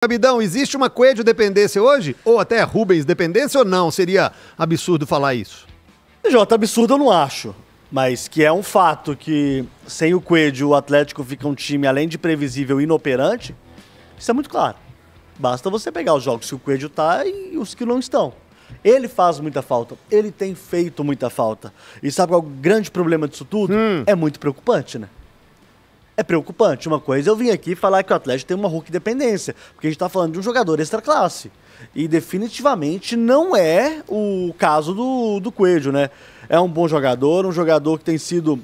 Gabidão, existe uma Coelho dependência hoje? Ou até Rubens dependência ou não? Seria absurdo falar isso? Jota, absurdo eu não acho. Mas que é um fato que sem o Coelho o Atlético fica um time, além de previsível, inoperante, isso é muito claro. Basta você pegar os jogos que o Coelho tá e os que não estão. Ele faz muita falta, ele tem feito muita falta. E sabe qual é o grande problema disso tudo? É muito preocupante, né? É preocupante. Uma coisa, eu vim aqui falar que o Atlético tem uma Hulk dependência, porque a gente tá falando de um jogador extra-classe. E definitivamente não é o caso do Coelho, né? É um bom jogador, um jogador que tem sido,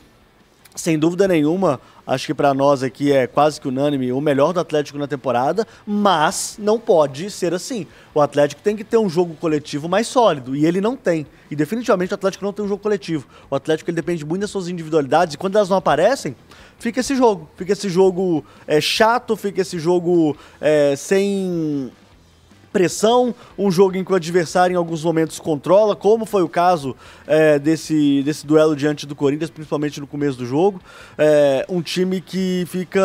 sem dúvida nenhuma, acho que pra nós aqui é quase que unânime, o melhor do Atlético na temporada, mas não pode ser assim. O Atlético tem que ter um jogo coletivo mais sólido, e ele não tem. E definitivamente o Atlético não tem um jogo coletivo. O Atlético ele depende muito das suas individualidades, e quando elas não aparecem, fica esse jogo. Fica esse jogo chato, fica esse jogo sem pressão, um jogo em que o adversário em alguns momentos controla, como foi o caso desse duelo diante do Corinthians, principalmente no começo do jogo. Um time que fica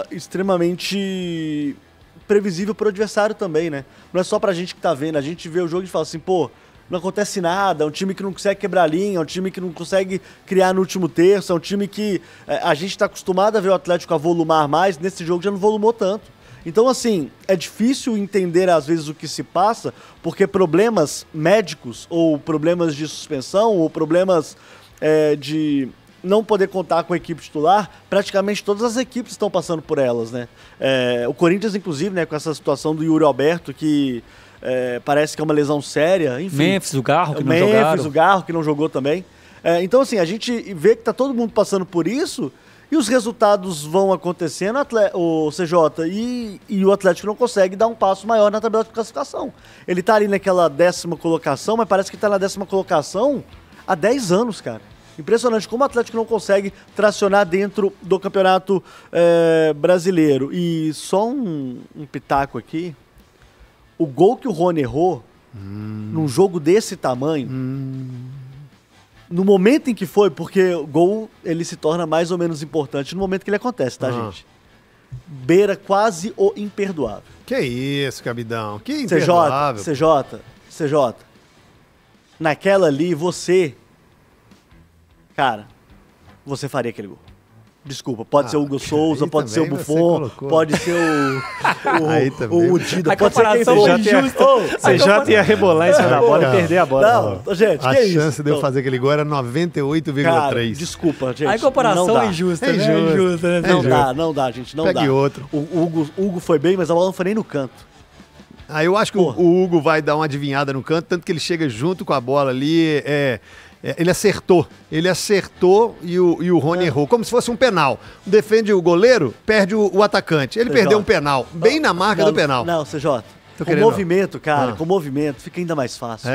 extremamente previsível para o adversário também, né? Não é só pra gente que tá vendo, a gente vê o jogo e fala assim, pô, não acontece nada, é um time que não consegue quebrar a linha, é um time que não consegue criar no último terço, é um time que a gente tá acostumado a ver o Atlético a volumar mais, nesse jogo já não volumou tanto. Então, assim, é difícil entender às vezes o que se passa, porque problemas médicos, ou problemas de suspensão, ou problemas de não poder contar com a equipe titular, praticamente todas as equipes estão passando por elas, né? O Corinthians, inclusive, né, com essa situação do Yuri Alberto, que parece que é uma lesão séria, enfim. Memphis, o Garro, que não jogaram. Memphis, o Garro, que não jogou também. Então, assim, a gente vê que tá todo mundo passando por isso, e os resultados vão acontecendo, o CJ, e o Atlético não consegue dar um passo maior na tabela de classificação. Ele tá ali naquela 10ª colocação, mas parece que tá na 10ª colocação há 10 anos, cara. Impressionante como o Atlético não consegue tracionar dentro do Campeonato Brasileiro. E só um pitaco aqui, o gol que o Rony errou, num jogo desse tamanho, no momento em que foi, porque o gol ele se torna mais ou menos importante no momento que ele acontece, tá, gente? Beira quase o imperdoável. Que isso, Gabidão, que imperdoável. CJ, naquela ali, cara, você faria aquele gol. Desculpa, pode ser o Hugo Souza, pode ser o Buffon, pode ser o Dida, pode ser quem for. Você já ia rebolar em cima da bola e perder a bola. Não, gente, a chance de eu fazer aquele gol era 98,3. Desculpa, gente. A comparação é injusta, né? É injusta, né? Não dá, gente, não dá. Pegue outro. O Hugo foi bem, mas a bola não foi nem no canto. Eu acho que o Hugo vai dar uma adivinhada no canto, tanto que ele chega junto com a bola ali, ele acertou e o Rony errou, como se fosse um penal. Defende o goleiro, perde o atacante. Ele perdeu um penal, bem na marca do penal. Não, CJ, com movimento, cara, com movimento, fica ainda mais fácil.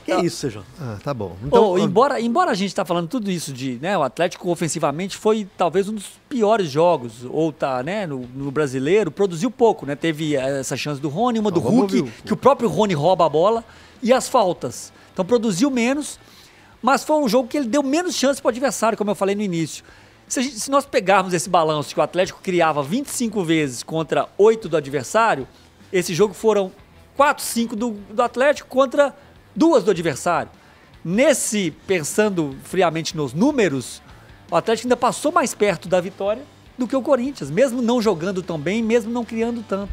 Que isso, CJ? Tá bom. Então, embora a gente tá falando tudo isso de, né, o Atlético ofensivamente foi talvez um dos piores jogos, ou tá, né, no brasileiro, produziu pouco, né? Teve essa chance do Rony, uma do Hulk, que o próprio Rony rouba a bola, e as faltas. Então produziu menos, mas foi um jogo que ele deu menos chance para o adversário, como eu falei no início. Se nós pegarmos esse balanço que o Atlético criava 25 vezes contra 8 do adversário, esse jogo foram 4, 5 do Atlético contra 2 do adversário. Pensando friamente nos números, o Atlético ainda passou mais perto da vitória do que o Corinthians, mesmo não jogando tão bem, mesmo não criando tanto.